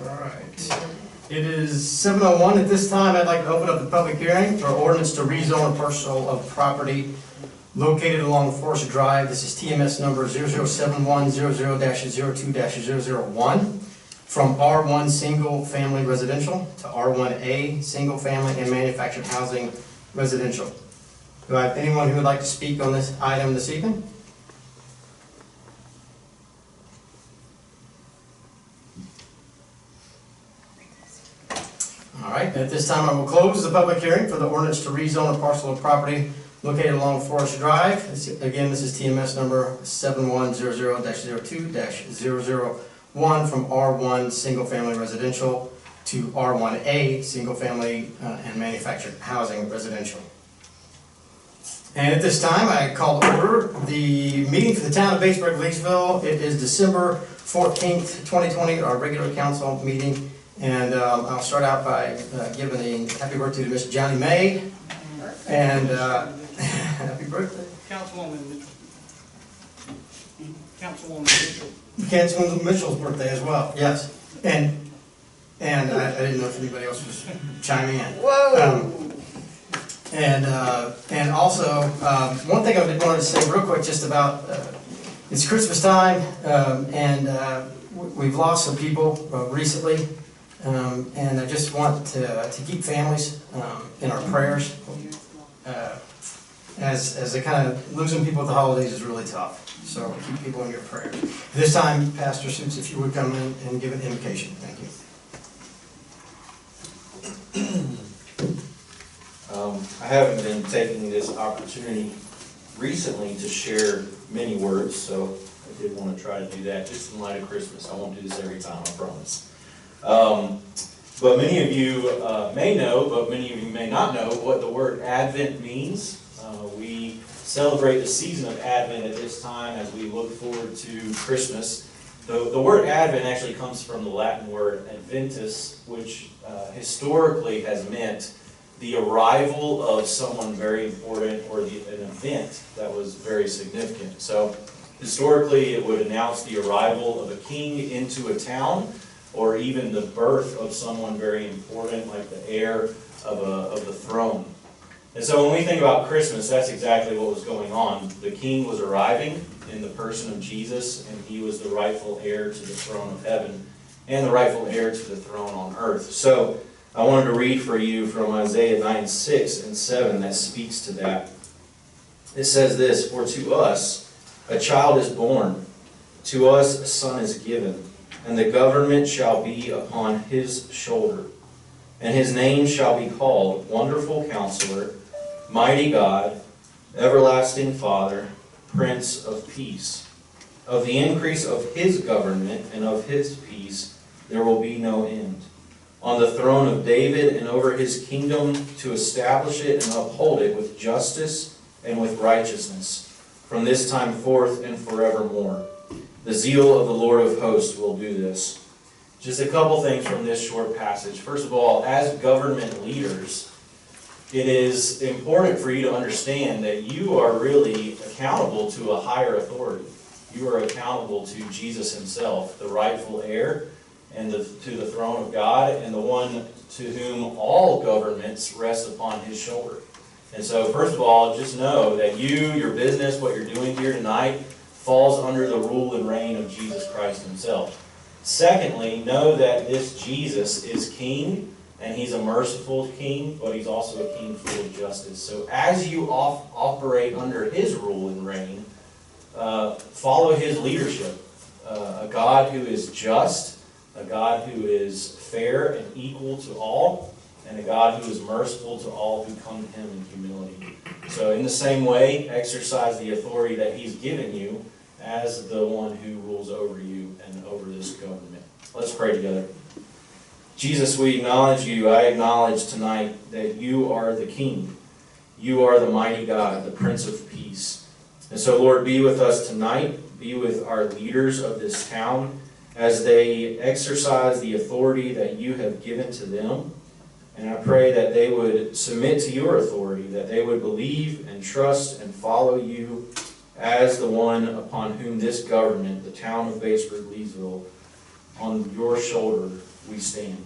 All right. It is 7:01 at this time. I'd like to open up the public hearing for ordinance to rezone a parcel of property located along Forest Drive. This is TMS number 007100-02-001 from R1 single family residential to R1A single family and manufactured housing residential. Do I have anyone who would like to speak on this item this evening? All right, at this time I will close the public hearing for the ordinance to rezone a parcel of property located along Forest Drive. Again, this is TMS number 7100-02-001 from R1 single family residential to R1A single family and manufactured housing residential. And at this time I call to order the meeting for the town of Batesburg-Leesville. It is December 14th, 2020, our regular council meeting. And I'll start out by giving a happy birthday to Miss Johnny May. And happy birthday. Councilwoman Mitchell. Councilwoman Mitchell. Councilwoman Mitchell's birthday as well, yes. And I didn't know if anybody else was chiming in. Whoa! And also, one thing I wanted to say real quick just about, it's Christmas time, and we've lost some people recently. And I just want to keep families in our prayers, as they kind of losing people at the holidays is really tough. So keep people in your prayers. This time, Pastor Suits, if you would come in and give an invocation. Thank you. I haven't been taking this opportunity recently to share many words, so I did want to try to do that just in light of Christmas. I won't do this every time, I promise. But many of you may know, but many of you may not know what the word Advent means. We celebrate the season of Advent at this time as we look forward to Christmas. The word Advent actually comes from the Latin word adventus, which historically has meant the arrival of someone very important or an event that was very significant. So historically it would announce the arrival of a king into a town, or even the birth of someone very important, like the heir of the throne. And so when we think about Christmas, that's exactly what was going on. The king was arriving in the person of Jesus, and he was the rightful heir to the throne of heaven, and the rightful heir to the throne on earth. So I wanted to read for you from Isaiah 9:6 and 7 that speaks to that. It says this, "For to us a child is born, to us a son is given, and the government shall be upon his shoulder. And his name shall be called Wonderful Counselor, Mighty God, Everlasting Father, Prince of Peace. Of the increase of his government and of his peace there will be no end. On the throne of David and over his kingdom, to establish it and uphold it with justice and with righteousness, from this time forth and forevermore. The zeal of the Lord of hosts will do this." Just a couple things from this short passage. First of all, as government leaders, it is important for you to understand that you are really accountable to a higher authority. You are accountable to Jesus himself, the rightful heir, and to the throne of God, and the one to whom all governments rest upon his shoulder. And so, first of all, just know that you, your business, what you're doing here tonight, falls under the rule and reign of Jesus Christ himself. Secondly, know that this Jesus is king, and he's a merciful king, but he's also a king full of justice. So as you operate under his rule and reign, follow his leadership. A God who is just, a God who is fair and equal to all, and a God who is merciful to all who come to him in humility. So in the same way, exercise the authority that he's given you as the one who rules over you and over this government. Let's pray together. Jesus, we acknowledge you. I acknowledge tonight that you are the King. You are the mighty God, the Prince of Peace. And so, Lord, be with us tonight. Be with our leaders of this town as they exercise the authority that you have given to them. And I pray that they would submit to your authority, that they would believe and trust and follow you as the one upon whom this government, the town of Batesburg-Leesville, on your shoulder we stand.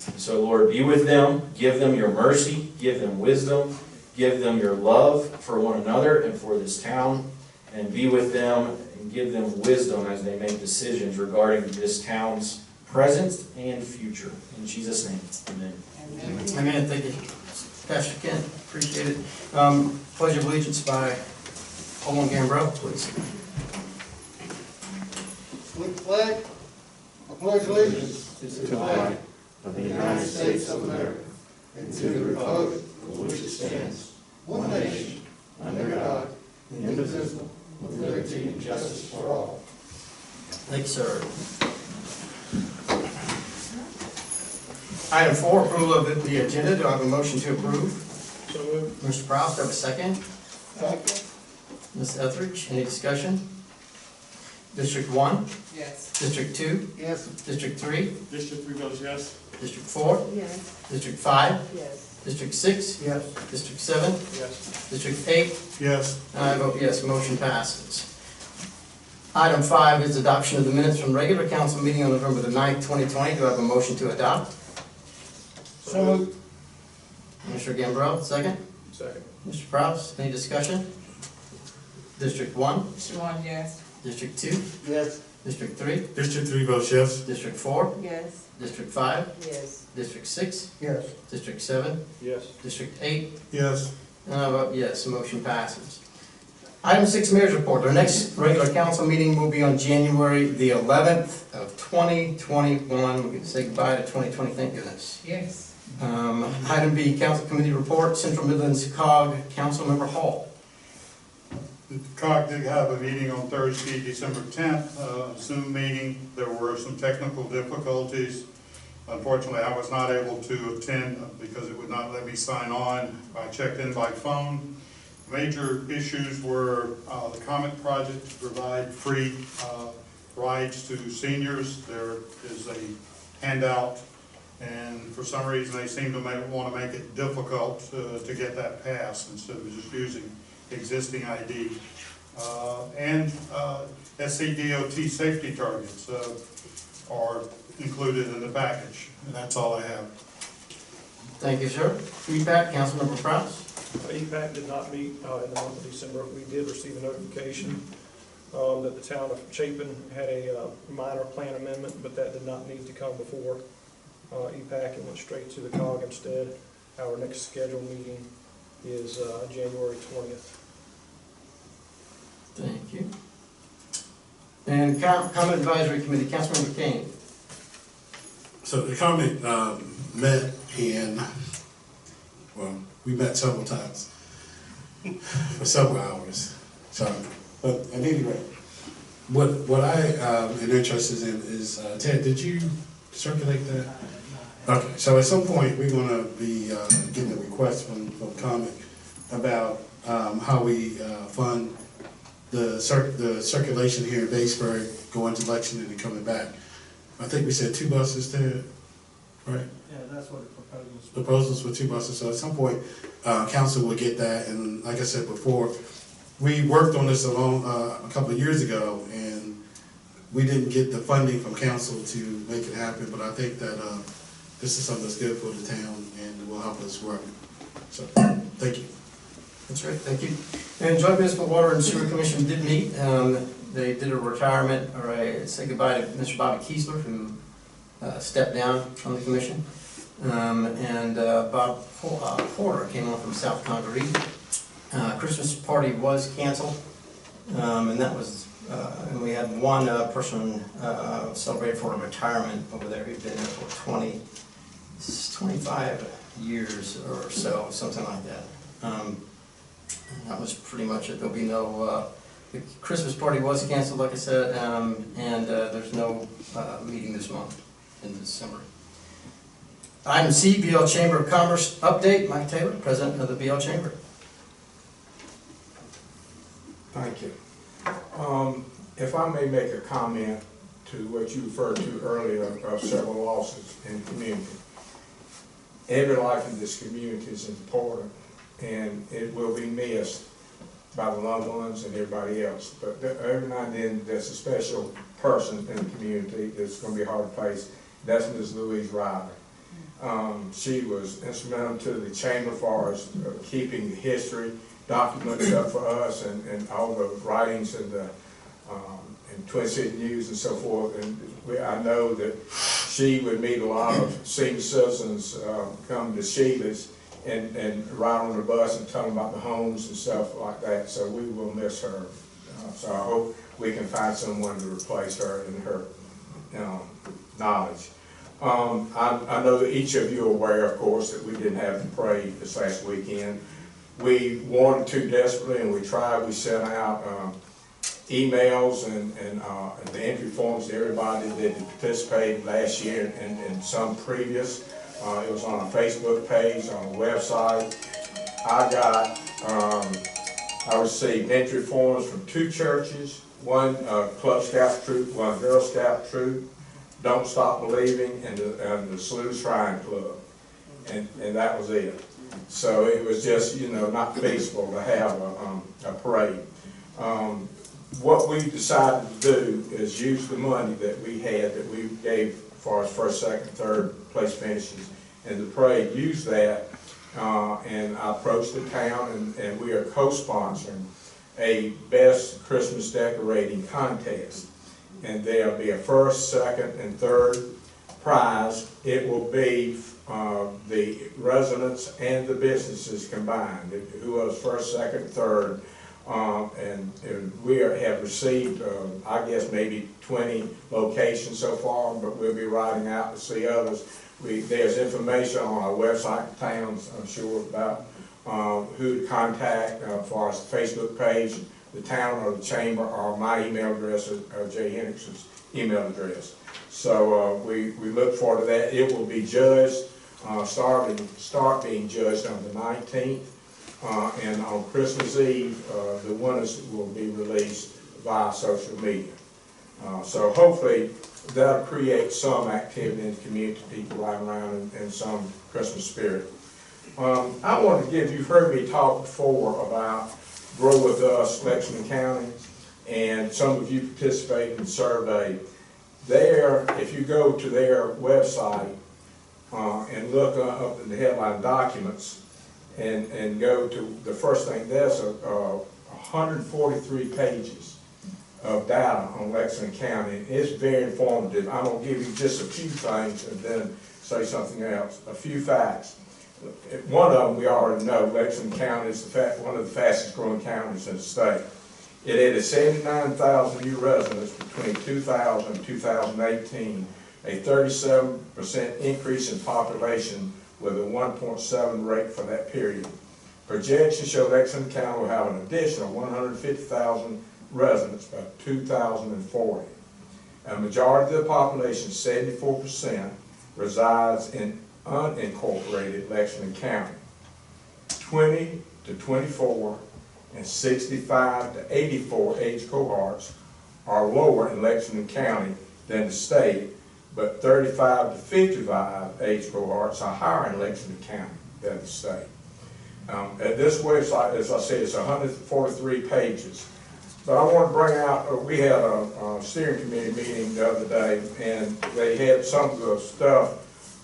And so, Lord, be with them, give them your mercy, give them wisdom, give them your love for one another and for this town, and be with them and give them wisdom as they make decisions regarding this town's present and future. In Jesus' name, amen. Amen, thank you, Pastor Ken, appreciate it. Pledge of allegiance by Alderman Gambrell, please. With the flag, I pledge allegiance to the flag of the United States of America and to the republic for which it stands, one nation, under God, indivisible, with liberty and justice for all. Thank you, sir. Item 4, approval of the agenda. Do I have a motion to approve? So moved. Mr. Prowse, do I have a second? Second. Ms. Etheridge, any discussion? District 1, Yes. District 2, Yes. District 3, District 3 votes yes. District 4, Yes. District 5, Yes. District 6, Yes. District 7, Yes. District 8, Yes. and I vote yes, motion passes. Item 5 is adoption of the minutes from regular council meeting on November the 9th, 2020. Do I have a motion to adopt? So moved. Mr. Gambrell, second. Second. Mr. Prowse, any discussion? District 1, Mr. One, yes. District 2, Yes. District 3, District 3 votes yes. District 4, Yes. District 5, Yes. District 6, Yes. District 7, Yes. District 8, Yes. and I vote yes, motion passes. Item 6, Mayor's Report. Our next regular council meeting will be on January the 11th of 2021. We can say goodbye to 2020, thank goodness. Yes. Item B, Council Committee Report, Central Midlands COG, Councilmember Hall. The COG did have a meeting on Thursday, December 10th, Zoom meeting. There were some technical difficulties. Unfortunately, I was not able to attend because it would not let me sign on. I checked in by phone. Major issues were the Comet project to provide free rides to seniors. There is a handout, and for some reason they seem to want to make it difficult to get that passed instead of just using existing ID. And SCDOT safety targets are included in the package, and that's all I have. Thank you, sir. EPAC, Councilmember Prowse. EPAC did not meet in the month of December. We did receive a notification that the town of Chapin had a minor plan amendment, but that did not need to come before EPAC. It went straight to the COG instead. Our next scheduled meeting is January 20th. Thank you. And Comment Advisory Committee, Councilmember Kane. So the comment met and, well, we met several times for several hours. So, but at any rate, what I am interested in is, Ted, did you circulate that? Okay, so at some point we're going to be getting a request from comment about how we fund the circulation here in Batesburg, going to Lexington and coming back. I think we said 2 buses there, right? Yeah, that's what the proposals. Proposals for 2 buses. So at some point, council will get that. And like I said before, we worked on this a couple of years ago, and we didn't get the funding from council to make it happen. But I think that this is something that's good for the town and will help us grow. So thank you. That's right, thank you. And Joint Municipal Water and Sewer Commission did meet. They did a retirement, or a say goodbye to Mr. Bobby Kiesler, who stepped down from the commission. And Bob Porter came on from South Congaree. Christmas party was canceled, and that was, and we had one person celebrated for a retirement over there. He'd been there for 25 years or so, something like that. That was pretty much it. There'll be no, the Christmas party was canceled, like I said, and there's no meeting this month in December. Item C, BL Chamber of Commerce update. Mike Taylor, President of the BL Chamber. Thank you. If I may make a comment to what you referred to earlier of several losses in the community. Every life in this community is important, and it will be missed by the loved ones and everybody else. But every now and then, there's a special person in the community that's going to be hard to face. That's Ms. Louise Riley. She was instrumental to the chamber as far as keeping the history documents up for us and all the writings and the and Twin City News and so forth. And I know that she would meet a lot of senior citizens come to Sheila's and ride on the bus and tell them about the homes and stuff like that. So we will miss her. So I hope we can find someone to replace her in her knowledge. I know that each of you are aware, of course, that we didn't have the parade this last weekend. We wanted to desperately, and we tried. We sent out emails and the entry forms to everybody that participated last year and some previous. It was on a Facebook page, on a website. I received entry forms from 2 churches, one Club Scout troop, one Girl Scout troop, Don't Stop Believing, and the Salute Shrine Club, and that was it. So it was just, you know, not feasible to have a parade. What we decided to do is use the money that we had, that we gave as far as first, second, third place finishes, and the parade, use that, and I approached the town, and we are co-sponsoring a best Christmas decorating contest. And there'll be a first, second, and third prize. It will be the residents and the businesses combined, who was first, second, third. And we have received, I guess, maybe 20 locations so far, but we'll be riding out to see others. There's information on our website, towns, I'm sure, about who to contact as far as the Facebook page, the town or the chamber, or my email address, or Jay Hendrickson's email address. So we look forward to that. It will be judged, start being judged on the 19th. And on Christmas Eve, the winners will be released via social media. So hopefully that'll create some activity in the community, people riding around and some Christmas spirit. I want to you've heard me talk before about Grow With Us, Lexington County, and some of you participated in the survey. There, if you go to their website and look up in the headline documents, and go to the first thing, there's 143 pages of data on Lexington County. It's very informative. I'm going to give you just a few things and then say something else. A few facts. One of them we already know. Lexington County is one of the fastest growing counties in the state. It added 79,000 new residents between 2000 and 2018, a 37% increase in population with a 1.7 rate for that period. Projections show Lexington County will have an additional 150,000 residents by 2040. A majority of the population, 74%, resides in unincorporated Lexington County. 20 to 24 and 65 to 84 age cohorts are lower in Lexington County than the state, but 35 to 55 age cohorts are higher in Lexington County than the state. At this website, as I said, it's 143 pages. But I want to bring out, we had a steering committee meeting the other day, and they had some of the stuff,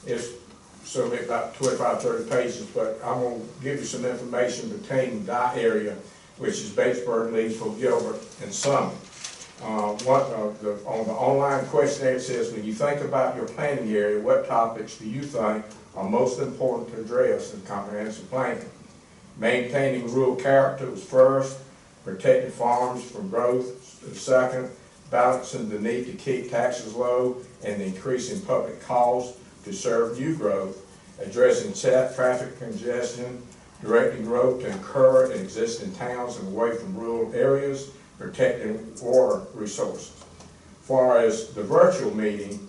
it's so about 25, 30 pages, but I'm going to give you some information pertaining to that area, which is Batesburg-Leesville, Gilbert, and Summit. On the online questionnaire, it says, when you think about your planning area, what topics do you think are most important to address in comprehensive planning? Maintaining rural character was first, protecting farms from growth was second, balancing the need to keep taxes low and the increasing public costs to serve new growth, addressing traffic congestion, directing growth to occur in existing towns and away from rural areas, protecting water resources. As far as the virtual meeting,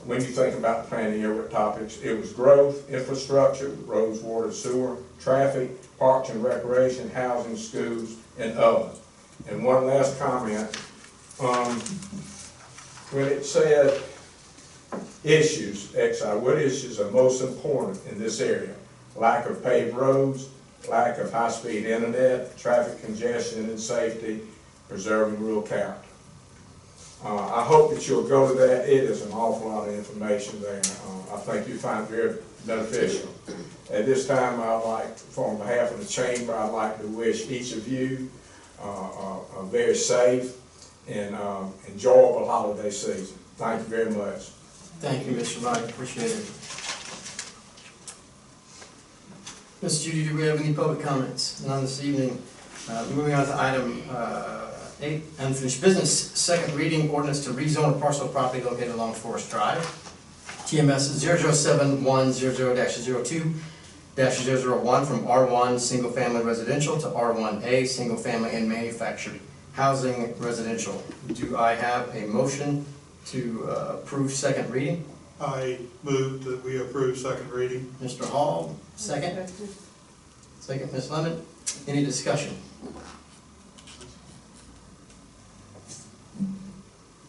when you think about planning area topics, it was growth, infrastructure, roads, water, sewer, traffic, parks and recreation, housing, schools, and other. And one last comment, when it said issues, what issues are most important in this area? Lack of paved roads, lack of high-speed internet, traffic congestion and safety, preserving rural character. I hope that you'll go to that. It is an awful lot of information there. I think you find it very beneficial. At this time, I'd like, on behalf of the chamber, I'd like to wish each of you a very safe and enjoyable holiday season. Thank you very much. Thank you, Mr. Wright, appreciate it. Ms. Judy, do we have any public comments? None this evening. Moving on to item 8, unfinished business, second reading ordinance to rezone a parcel of property located along Forest Drive. TMS 0071002-001 from R1 single family residential to R1A single family and manufactured housing residential. Do I have a motion to approve second reading? I move that we approve second reading. Mr. Hall, second. Second, Ms. Lemon. Any discussion?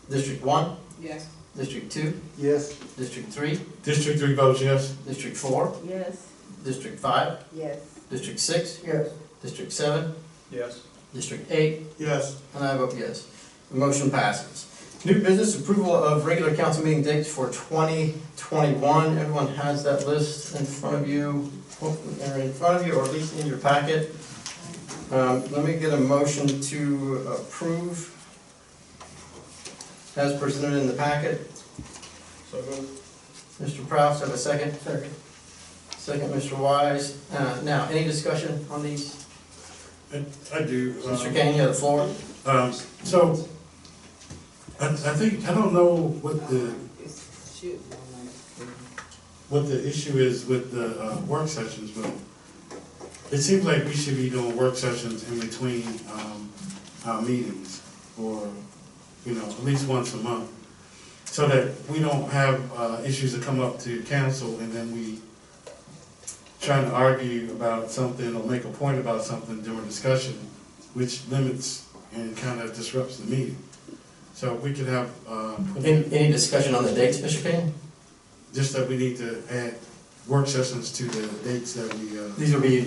District 1, Yes. District 2, Yes. District 3, District 3 votes yes. District 4, Yes. District 5, Yes. District 6, Yes. District 7, Yes. District 8, Yes. and I vote yes. The motion passes. New business, approval of regular council meeting dates for 2021. Everyone has that list in front of you, hopefully, or in front of you, or at least in your packet. Let me get a motion to approve as presented in the packet. So moved. Mr. Proust, have a second? Second. Second, Mr. Wise. Now, any discussion on these? I do. Mr. Kane, you have the floor. So, I think, I don't know what the issue is with the work sessions, but it seems like we should be doing work sessions in between our meetings, or, you know, at least once a month, so that we don't have issues that come up to council and then we trying to argue about something or make a point about something during discussion, which limits and kind of disrupts the meeting. So we could have, Any discussion on the dates, Mr. Kane? just that we need to add work sessions to the dates that we, These will be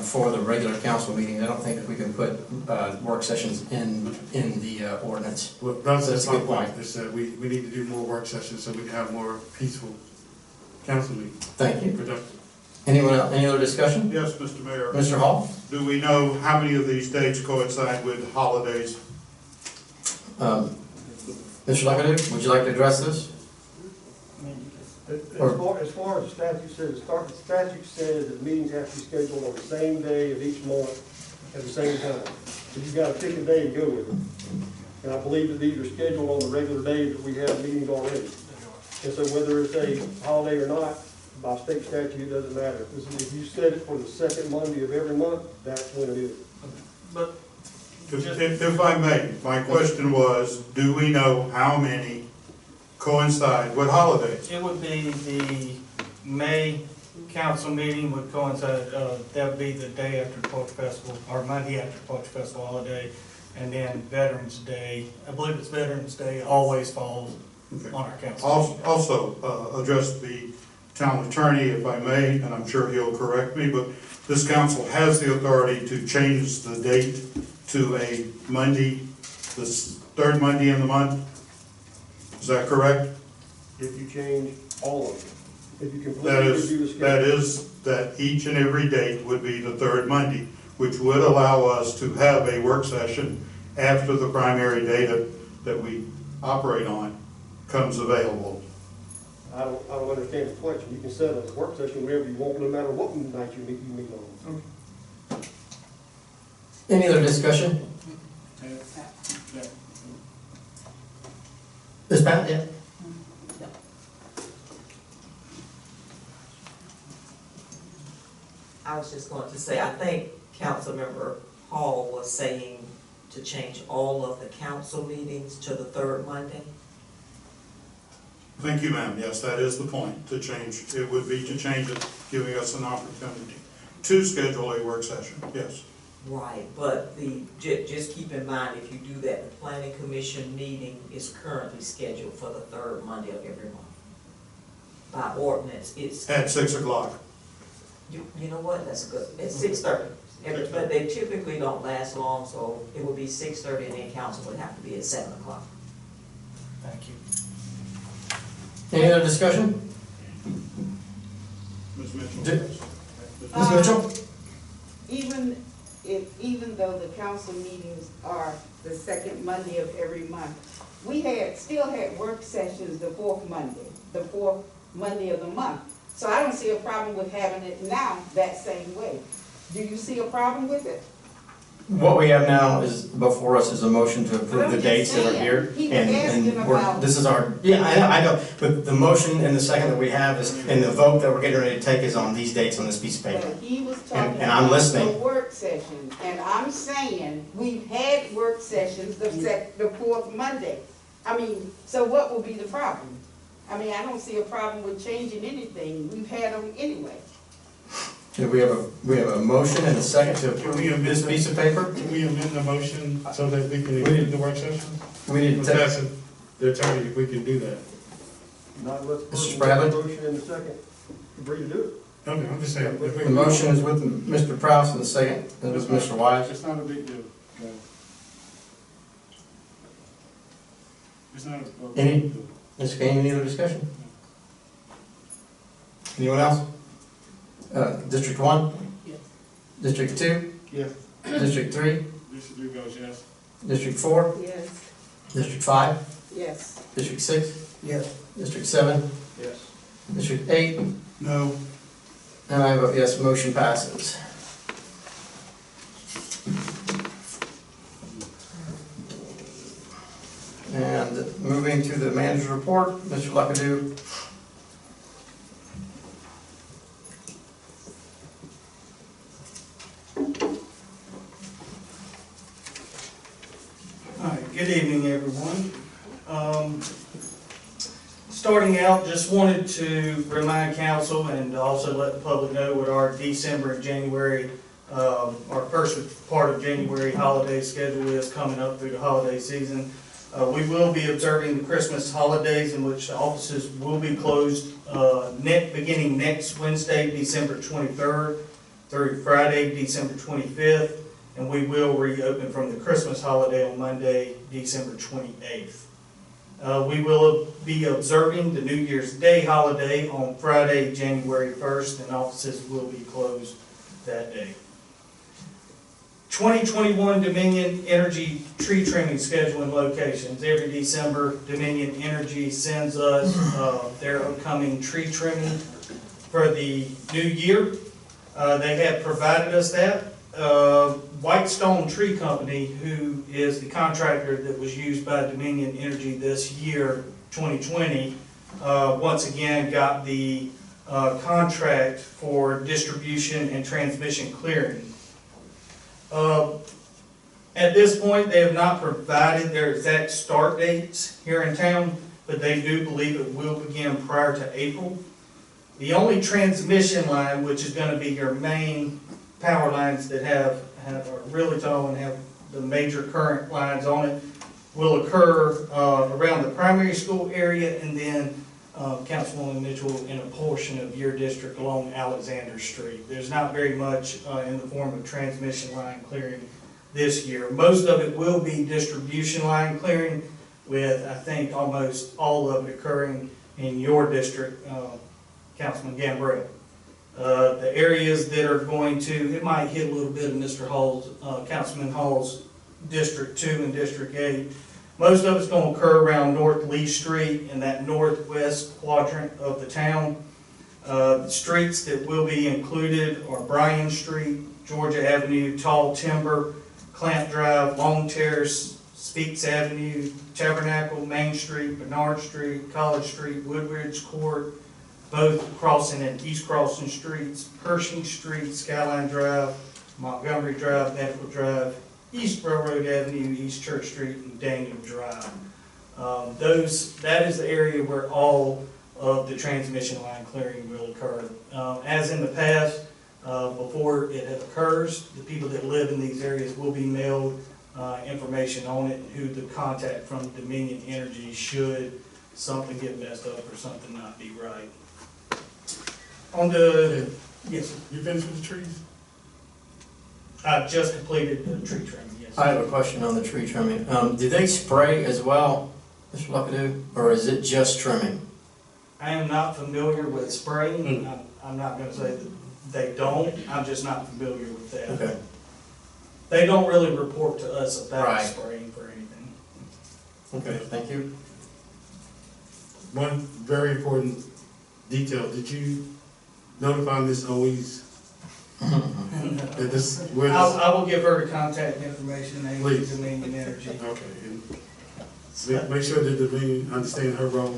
for the regular council meeting. I don't think that we can put work sessions in the ordinance. well, that's That's a my good point, point. is that we need to do more work sessions so we can have more peaceful council meetings, Thank you. productive. Anyone else, any other discussion? Yes, Mr. Mayor. Mr. Hall? Do we know how many of these dates coincide with holidays? Mr. Luckett, would you like to address this? As far as the statute says, the statute says that meetings have to be scheduled on the same day of each month at the same time. So you've got to pick a day and go with it. And I believe that these are scheduled on the regular days that we have meetings already. And so whether it's a holiday or not, by state statute, it doesn't matter. If you set it for the second Monday of every month, that's when it is. But If I may, my question was, do we know how many coincide with holidays? It would be the May council meeting would coincide, that would be the day after the Poetry Festival, or Monday after the Poetry Festival holiday, and then Veterans Day, I believe it's Veterans Day, always falls Okay. on our council. Also, address the town attorney, if I may, and I'm sure he'll correct me, but this council has the authority to change the date to a Monday, this third Monday in the month. Is that correct? If you change all of them. If you That completely redo the schedule. is, that each and every date would be the third Monday, which would allow us to have a work session after the primary data that we operate on comes available. I don't understand the question. You can set a work session whenever you want, no matter what night you meet on. Any other discussion? Ms. Pat, yeah? I was just going to say, I think Councilmember Hall was saying to change all of the council meetings to the third Monday. Thank you, ma'am. Yes, that is the point, to change. It would be to change it, giving us an opportunity to schedule a work session, yes. Right, but just keep in mind, if you do that, the planning commission meeting is currently scheduled for the third Monday of every month. By ordinance, it's, At 6 o'clock. you know what, that's good, it's 6:30. But they typically don't last long, so it would be 6:30 and then council would have to be at 7 o'clock. Thank you. Any other discussion? Ms. Mitchell? Ms. Mitchell? Even though the council meetings are the second Monday of every month, we still had work sessions the fourth Monday of the month. So I don't see a problem with having it now that same way. Do you see a problem with it? What we have now is, before us is a motion to approve the dates that are here. He was asking about- This is our, yeah, I know, but the motion and the second that we have is, and the vote that we're getting ready to take is on these dates on this piece of paper. But he was talking And I'm about listening. the work session, and I'm saying, we've had work sessions the fourth Monday. I mean, so what will be the problem? I mean, I don't see a problem with changing anything, we've had them anyway. Do we have a motion and a second to Can we approve amend this the- piece of paper? Can we amend the motion so that we can include the work session? We need to We're take, asking the attorney if we can do that. Not unless the Mr. person Bradley? makes a motion in the second, agree to do it. Okay, I'm just saying. if we- the motion is with Mr. Prowse and the second is with Mr. Wise. It's not a big deal. Okay. It's not a. Any- Mr. Kane, any other discussion? Anyone else? District 1? Yes. District 2? Yes. District 3? District 3 votes yes. District 4? Yes. District 5? Yes. District 6? Yes. District 7? Yes. District 8? No. And I vote yes, motion passes. And moving to the manager's report, Mr. Luckadoo. All right, good evening, everyone. Starting out, just wanted to remind council and also let the public know what our December and January, our first part of January holiday schedule is coming up through the holiday season. We will be observing the Christmas holidays in which the offices will be closed beginning next Wednesday, December 23rd, through Friday, December 25th. And we will reopen from the Christmas holiday on Monday, December 28th. We will be observing the New Year's Day holiday on Friday, January 1st, and offices will be closed that day. 2021 Dominion Energy tree trimming schedule and locations. Every December, Dominion Energy sends us their upcoming tree trimming for the new year. They have provided us that. Whitestone Tree Company, who is the contractor that was used by Dominion Energy this year, 2020, once again got the contract for distribution and transmission clearing. At this point, they have not provided their exact start dates here in town, but they do believe it will begin prior to April. The only transmission line, which is going to be your main power lines that are really tall and have the major current lines on it, will occur around the primary school area and then Councilwoman Mitchell in a portion of your district along Alexander Street. There's not very much in the form of transmission line clearing this year. Most of it will be distribution line clearing, with I think almost all of it occurring in your district, Councilman Gambrell. The areas that are going to, it might hit a little bit of Mr. Hall's, Councilman Hall's District 2 and District 8. Most of it's going to occur around North Lee Street in that northwest quadrant of the town. The streets that will be included are Bryan Street, Georgia Avenue, Tall Timber, Clamp Drive, Long Terrace, Speaks Avenue, Tabernacle, Main Street, Bernard Street, College Street, Woodridge Court, both crossing and east crossing streets, Pershing Street, Skyline Drive, Montgomery Drive, Medical Drive, East Railroad Avenue, East Church Street, and Daniel Drive. That is the area where all of the transmission line clearing will occur. As in the past, before it occurs, the people that live in these areas will be mailed information on it, who to contact from Dominion Energy should something get messed up or something not be right. On the, yes, You finished with the trees? I've just completed the tree trimming, yes. I have a question on the tree trimming. Do they spray as well Mr. Luckadoo, or is it just trimming? I am not familiar with spraying. I'm not gonna say that they don't, I'm just not familiar with that. Okay. They don't really report to us about Right. spraying for anything. Okay, thank you. One very important detail, did you notify Ms. Owens that this, where this? I will give her the contact information and Please. Dominion Energy. Okay, and make sure that Dominion understand her role.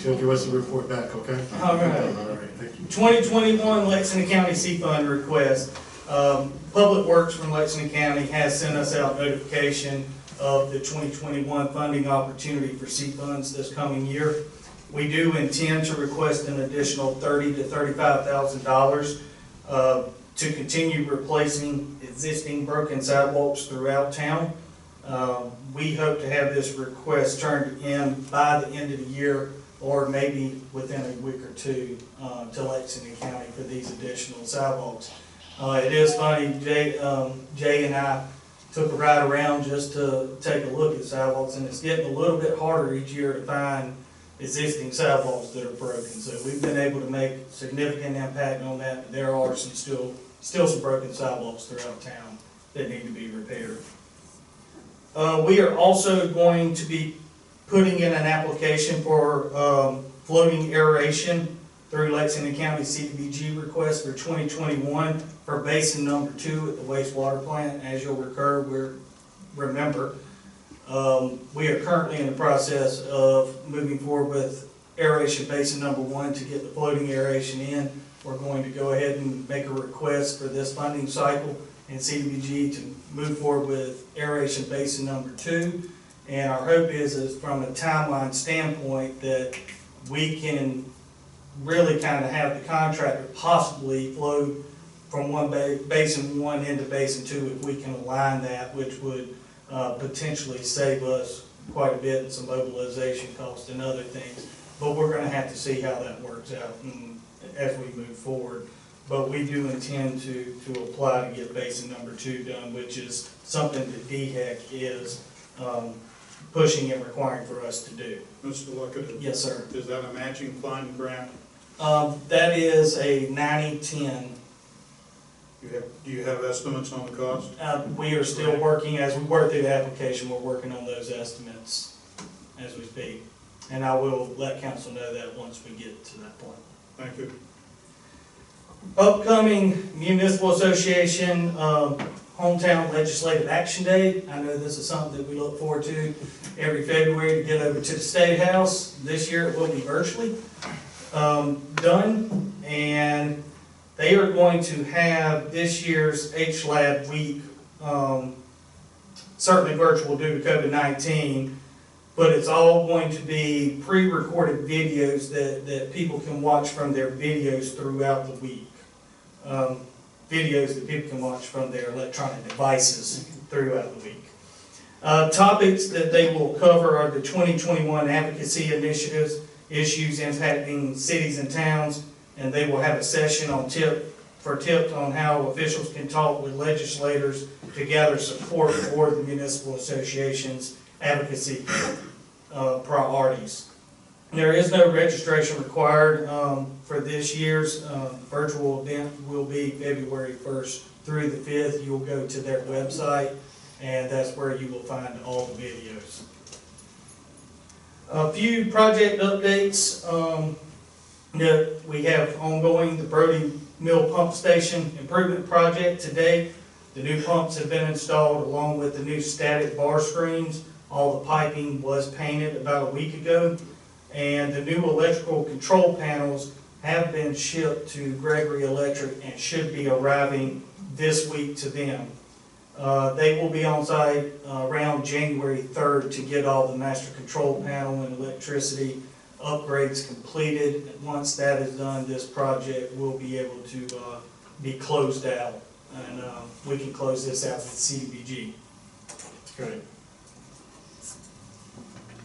She'll give us a report back, okay? All right. All right, thank you. 2021 Lexington County C-Fund request. Public Works from Lexington County has sent us out notification of the 2021 funding opportunity for C-Funds this coming year. We do intend to request an additional $30,000 to $35,000 to continue replacing existing broken sidewalks throughout town. We hope to have this request turned in by the end of the year, or maybe within a week or two, to Lexington County for these additional sidewalks. It is funny, Jay and I took a ride around just to take a look at sidewalks, and it's getting a little bit harder each year to find existing sidewalks that are broken. So we've been able to make significant impact on that, but there are still some broken sidewalks throughout town that need to be repaired. We are also going to be putting in an application for floating aeration through Lexington County CDBG request for 2021 for basin number 2 at the wastewater plant. As you'll remember, we are currently in the process of moving forward with aeration basin number 1 to get the floating aeration in. We're going to go ahead and make a request for this funding cycle in CDBG to move forward with aeration basin number 2. And our hope is from a timeline standpoint that we can really kind of have the contractor possibly flow from basin 1 into basin 2 if we can align that, which would potentially save us quite a bit in some mobilization costs and other things. But we're going to have to see how that works out as we move forward. But we do intend to apply to get basin number 2 done, which is something that DHEC is pushing and requiring for us to do. Mr. Luckett? Yes, sir. Is that a matching fund grant? That is a 90-10. Do you have estimates on the cost? We are still working, as we work through the application, we're working on those estimates as we speak. And I will let council know that once we get to that point. Thank you. Upcoming Municipal Association Hometown Legislative Action Day. I know this is something that we look forward to every February to get over to the State House. This year it will be virtually done, and they are going to have this year's HLAB week, certainly virtual due to COVID-19, but it's all going to be pre-recorded videos that people can watch from their videos throughout the week. Videos that people can watch from their electronic devices throughout the week. Topics that they will cover are the 2021 advocacy initiatives, issues impacting cities and towns, and they will have a session on tips on how officials can talk with legislators to gather support for the municipal association's advocacy priorities. There is no registration required for this year's virtual event. Will be February 1st through the 5th. You'll go to their website, and that's where you will find all the videos. A few project updates that we have ongoing. The Brody Mill Pump Station Improvement Project today. The new pumps have been installed along with the new static bar screens. All the piping was painted about a week ago. And the new electrical control panels have been shipped to Gregory Electric and should be arriving this week to them. They will be on site around January 3rd to get all the master control panel and electricity upgrades completed. Once that is done, this project will be able to be closed out, and we can close this out with CDBG. That's great.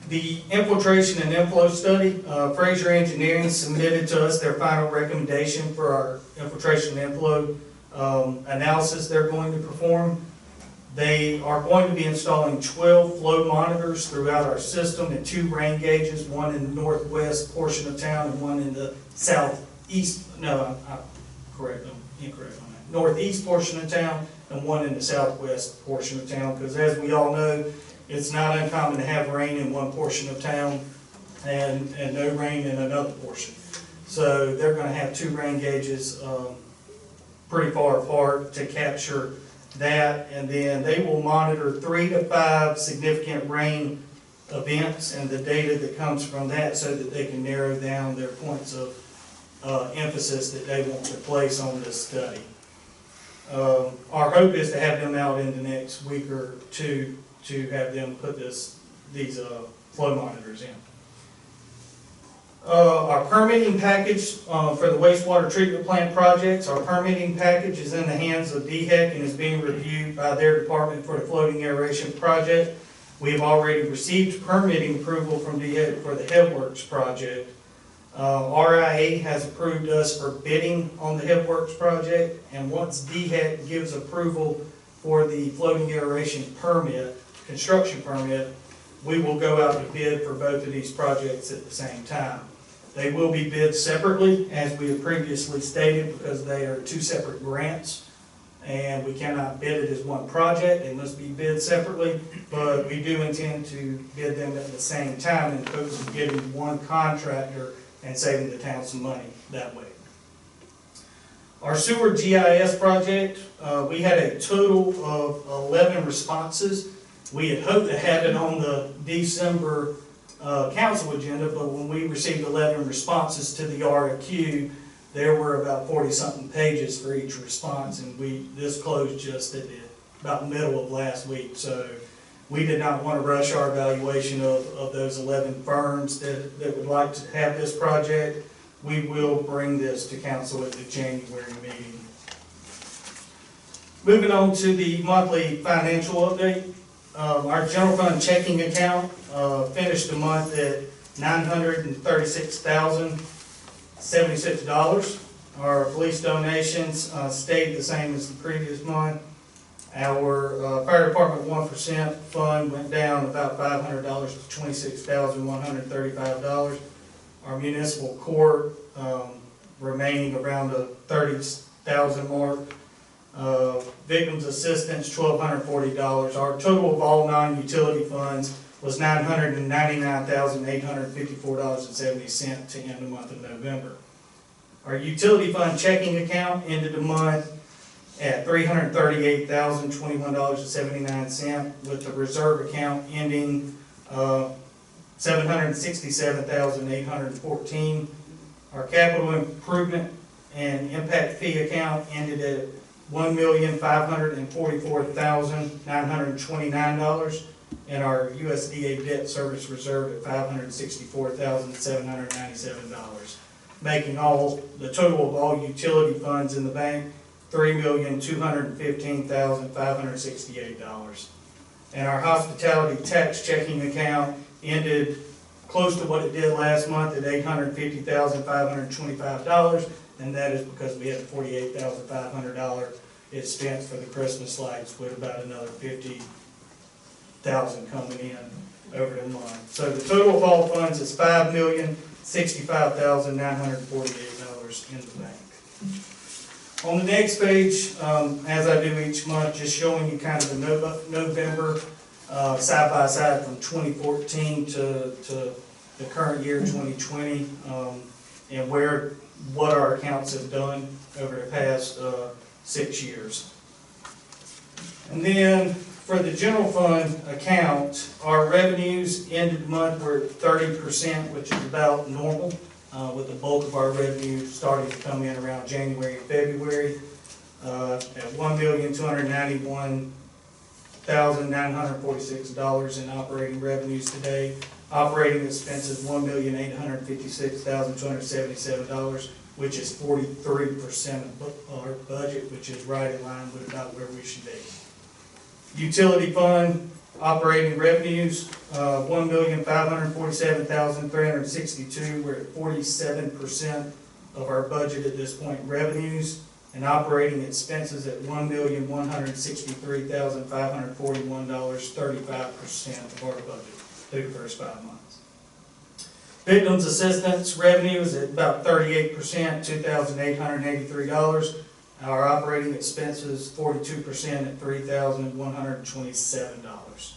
The infiltration and inflow study, Fraser Engineering submitted to us their final recommendation for our infiltration and inflow analysis they're going to perform. They are going to be installing 12 flow monitors throughout our system and 2 rain gauges, one in the northwest portion of town and one in the southeast, no, I'm correct, I'm incorrect on that, northeast portion of town and one in the southwest portion of town, because as we all know, it's not uncommon to have rain in one portion of town and no rain in another portion. So they're going to have 2 rain gauges pretty far apart to capture that, and then they will monitor 3 to 5 significant rain events and the data that comes from that so that they can narrow down their points of emphasis that they want to place on this study. Our hope is to have them out in the next week or two to have them put these flow monitors in. Our permitting package for the wastewater treatment plant projects, our permitting package is in the hands of DHEC and is being reviewed by their department for the floating aeration project. We have already received permitting approval from DHEC for the Headworks project. RIA has approved us for bidding on the Headworks project, and once DHEC gives approval for the floating aeration permit, construction permit, we will go out to bid for both of these projects at the same time. They will be bid separately, as we have previously stated, because they are 2 separate grants, and we cannot bid it as one project. They must be bid separately, but we do intend to bid them at the same time in hopes of getting one contractor and saving the town some money that way. Our sewer GIS project, we had a total of 11 responses. We had hoped to have it on the December council agenda, but when we received 11 responses to the RFQ, there were about 40-something pages for each response, and this closed just at about the middle of last week. So we did not want to rush our evaluation of those 11 firms that would like to have this project. We will bring this to council at the January meeting. Moving on to the monthly financial update. Our general fund checking account finished the month at $936,076. Our police donations stayed the same as the previous month. Our fire department 1% fund went down about $500 to $26,135. Our municipal court remaining around the $30,000 mark. Victims assistance $1,240. Our total of all non-utility funds was $999,854.70 to end the month of November. Our utility fund checking account ended the month at $338,021.79, with the reserve account ending $767,814. Our capital improvement and impact fee account ended at $1,544,929, and our USDA debt service reserve at $564,797, making the total of all utility funds in the bank $3,215,568. And our hospitality tax checking account ended close to what it did last month at $850,525, and that is because we had a $48,500 expense for the Christmas lights, with about another $50,000 coming in over the month. So the total of all funds is $5,065,948 in the bank. On the next page, as I do each month, just showing you kind of the November side by side from 2014 to the current year 2020, and what our accounts have done over the past 6 years. And then for the general fund account, our revenues ended the month were at 30%, which is about normal, with the bulk of our revenue starting to come in around January and February, at $1,291,946 in operating revenues today. Operating expenses $1,856,277, which is 43% of our budget, which is right in line with about where we should be. Utility fund operating revenues, $1,547,362. We're at 47% of our budget at this point in revenues. and operating expenses at $1,163,541, 35% of our budget through the first 5 months. Victims assistance revenue is at about 38%, $2,883. Our operating expenses 42% at $3,127.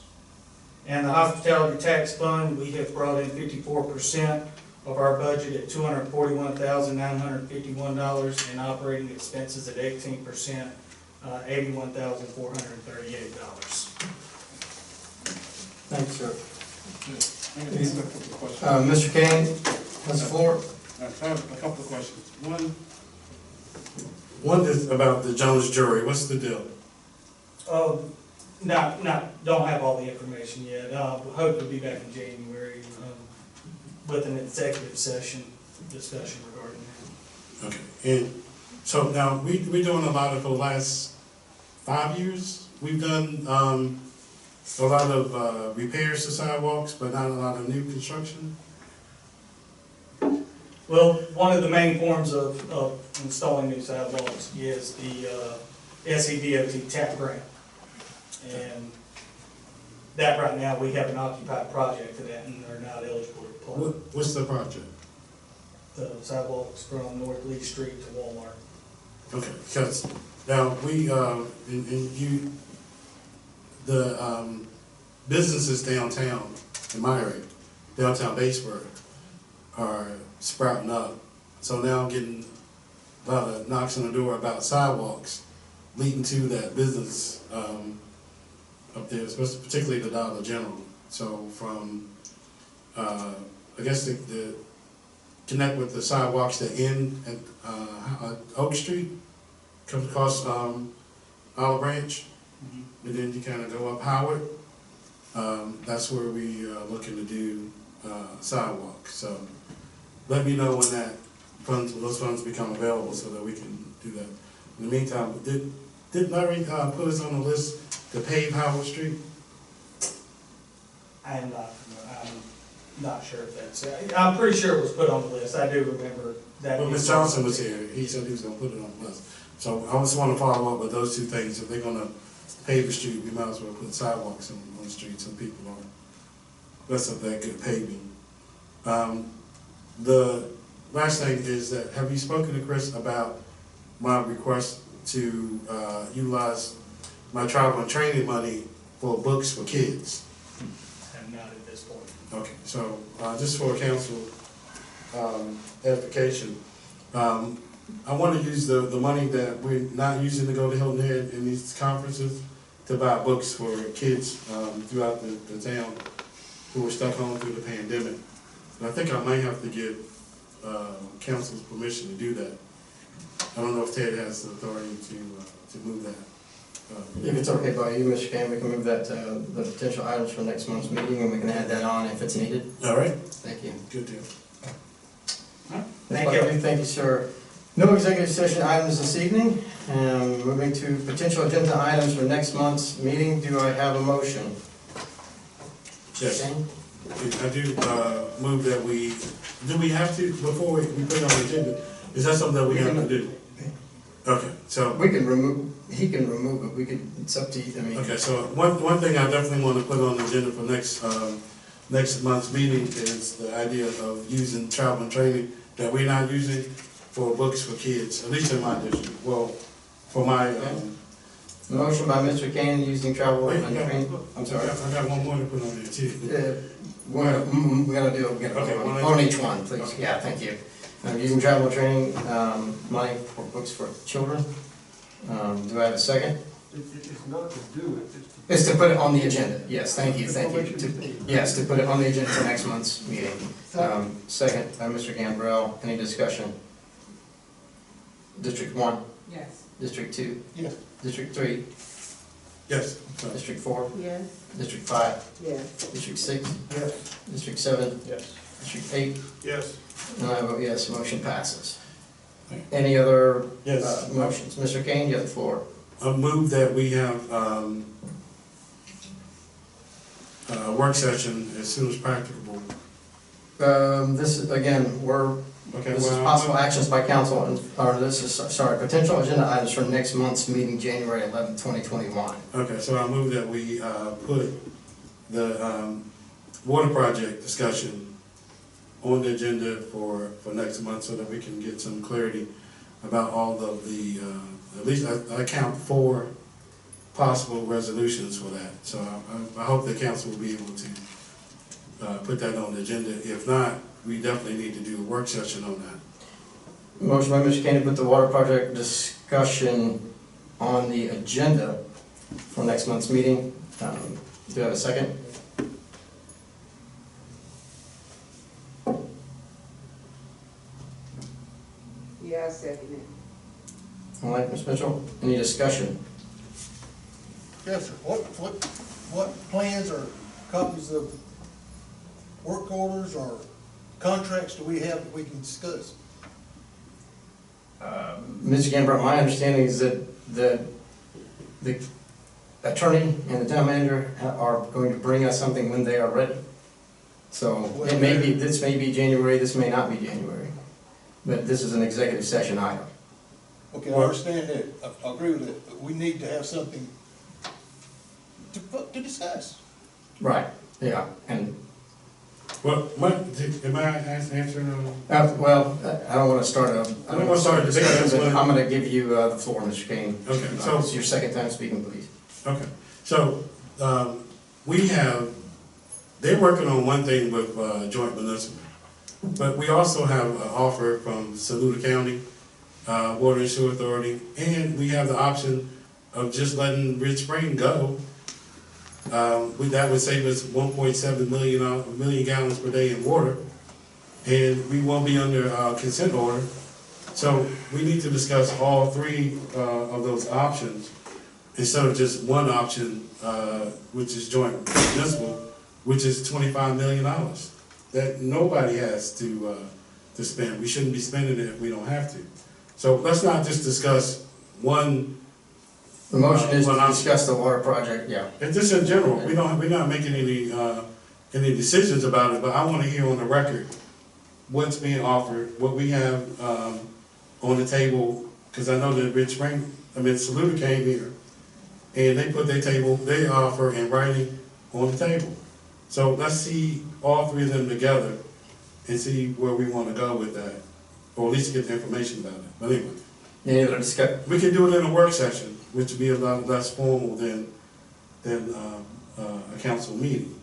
And the hospitality tax fund, we have brought in 54% of our budget at $241,951, and operating expenses at 18%, $81,438. Thanks, sir. Questions? Mr. Kane has the floor. I have a couple of questions. One is about the Jones jury. What's the deal? Don't have all the information yet. Hope to be back in January with an executive session discussion regarding that. Okay, and so now we're doing a lot of the last 5 years. We've done a lot of repairs to sidewalks, but not a lot of new construction. Well, one of the main forms of installing new sidewalks is the SEDOT TAP grant. And that right now, we have an occupied project for that, and they're not eligible to apply. What's the project? The sidewalks from North Lee Street to Walmart. Okay, because now the businesses downtown, in my area, downtown Batesburg, are sprouting up. So now I'm getting a lot of knocks on the door about sidewalks leading to that business up there, especially particularly the Dollar General. So from, I guess the connect with the sidewalks that end at Oak Street, comes across Olive Branch, and then you kind of go up Howard. That's where we are looking to do sidewalks. So let me know when those funds become available so that we can do that. In the meantime, did Larry put us on the list to pave Howard Street? I'm not sure if that's, I'm pretty sure it was put on the list. I do remember that. Well, Ms. Johnson was here. He said he was gonna put it on the list. So I just want to follow up with those two things. If they're gonna pave the street, we might as well put sidewalks on the street so people are less of that good paving. The last thing is that, have you spoken to Chris about my request to utilize my travel and training money for books for kids? I'm not at this point. Okay, so just for council edification, I want to use the money that we're not using to go to Hilton Head in these conferences to buy books for kids throughout the town who were stuck home through the pandemic. And I think I might have to get council's permission to do that. I don't know if Ted has the authority to move that. If it's okay by you, Mr. Kane, we can move that to the potential items for next month's meeting, and we can add that on if it's needed. All right. Thank you. Good deal. Thank you. Thank you, sir. No executive session items this evening. Moving to potential agenda items for next month's meeting. Do I have a motion? Yes. Kane? I do move that do we have to, before we put it on the agenda, is that something that we have to do? Okay, so. We can remove, he can remove it, it's up to you, I mean. Okay, so one thing I definitely want to put on the agenda for next month's meeting is the idea of using travel and training that we're not using for books for kids, at least in my district. Well, for my, Motion by Mr. Kane, using travel and training. I'm sorry. I got one more to put on there too. We're gonna do on each one, please. Okay. Yeah, thank you. Using travel and training, money for books for children. Do I have a second? It's not to do it, It's to put it on the agenda. Yes, thank you. Yes, to put it on the agenda for next month's meeting. Second by Mr. Gambrell. Any discussion? District 1? Yes. District 2? Yes. District 3? Yes. District 4? Yes. District 5? Yes. District 6? Yes. District 7? Yes. District 8? Yes. And I vote yes, motion passes. Any other Yes. motions? Mr. Kane, you have the floor. I move that we have a work session as soon as practicable. This is, again, we're Okay, This is well, possible actions by council, potential agenda items for next month's meeting, January 11th, 2021. okay, so I move that we put the water project discussion on the agenda for next month so that we can get some clarity about all of the, at least I count 4 possible resolutions for that. So I hope the council will be able to put that on the agenda. If not, we definitely need to do a work session on that. Motion by Mr. Kane to put the water project discussion on the agenda for next month's meeting. Do I have a second? Yeah, I second it. All right, Ms. Mitchell, any discussion? Yes, sir. What plans or copies of work orders or contracts do we have that we can discuss? Mr. Gambart, my understanding is that the attorney and the town manager are going to bring us something when they are ready. So it may be, this may be January, this may not be January, but this is an executive session item. Okay, I understand that, I agree with it, but we need to have something to discuss. Right, yeah, and, Well, am I answering? well, I don't want to start a, I don't want to start a discussion, but I'm going to give you the floor, Mr. Kane. Okay, so- It's your second time speaking, please. Okay, so, they're working on one thing with joint municipal, but we also have an offer from Saluda County, Water and Sewer Authority, and we have the option of just letting Rich Spring go. That would save us 1.7 million gallons per day in water, and we won't be under consent order. So we need to discuss all 3 of those options instead of just one option, which is joint municipal, which is $25 million that nobody has to spend. We shouldn't be spending it if we don't have to. So let's not just discuss one. The motion is to discuss the water project, yeah. And just in general, we're not making any decisions about it, but I want to hear on the record what's being offered, what we have on the table, because I know that Saluda came here, and they put their offer in writing on the table. So let's see all 3 of them together and see where we want to go with that, or at least get the information about it. But anyway. Any other discussion? We can do it in a work session, which would be a lot less formal than a council meeting.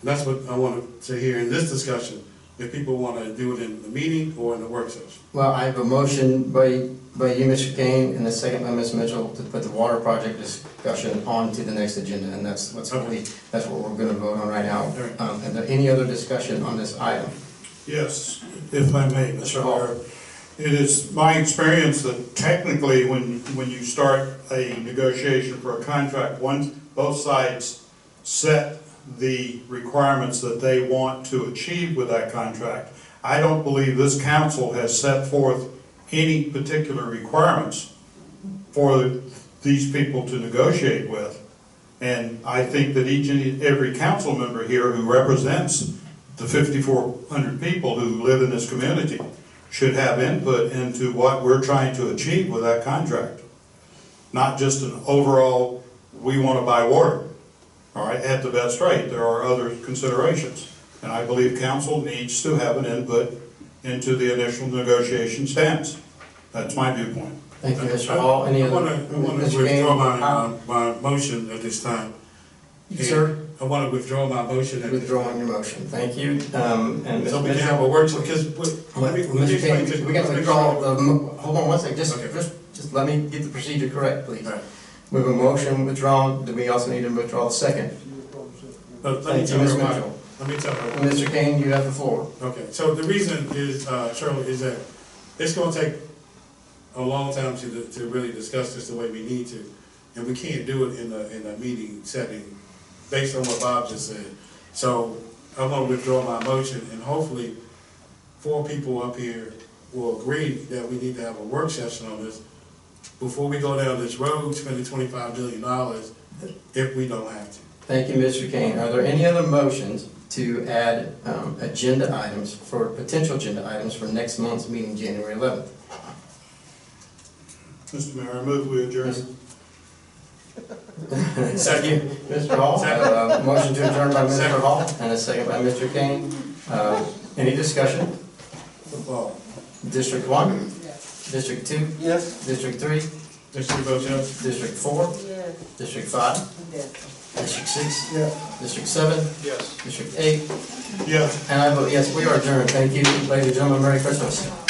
And that's what I want to hear in this discussion, if people want to do it in the meeting or in the work session. Well, I have a motion by you, Mr. Kane, and a second by Ms. Mitchell to put the water project discussion on to the next agenda, and that's what we're going to vote on right now. And there any other discussion on this item? Yes, if I may, Mr. Hall. It is my experience that technically when you start a negotiation for a contract, both sides set the requirements that they want to achieve with that contract. I don't believe this council has set forth any particular requirements for these people to negotiate with. And I think that each and every council member here who represents the 5,400 people who live in this community should have input into what we're trying to achieve with that contract. Not just an overall, we want to buy water, all right, at the best rate. There are other considerations. And I believe council needs to have an input into the initial negotiation stance. That's my viewpoint. Thank you, Mr. Hall. Any other? I want to withdraw my motion at this time. Sir? I want to withdraw my motion at this time. Withdrawing your motion. Thank you. And So Ms. we can Mitchell? have a workshop, because Mr. Kane, we got to withdraw, hold on one second, just let me get the procedure correct, please. All right. We have a motion withdrawn, do we also need to withdraw a second? Let me Thank you, tell Ms. her why. Mitchell. Let me tell her. Mr. Kane, you have the floor. Okay, so the reason is, Shirley, is that it's gonna take a long time to really discuss this the way we need to. And we can't do it in a meeting setting based on what Bob just said. So I'm gonna withdraw my motion, and hopefully 4 people up here will agree that we need to have a work session on this before we go down this road spending $25 billion if we don't have to. Thank you, Mr. Kane. Are there any other motions to add agenda items, potential agenda items for next month's meeting, January 11th. Mr. Mayor, I move we adjourn. Second, Mr. Hall. A motion to adjourn by Mr. Hall and a second by Mr. Kane. Any discussion? Football. District 1? District 2? Yes. District 3? District votes yes. District 4? Yes. District 5? Yes. District 6? Yes. District 7? Yes. District 8? Yes. And I vote yes, we are adjourned. Thank you, ladies and gentlemen. Merry Christmas.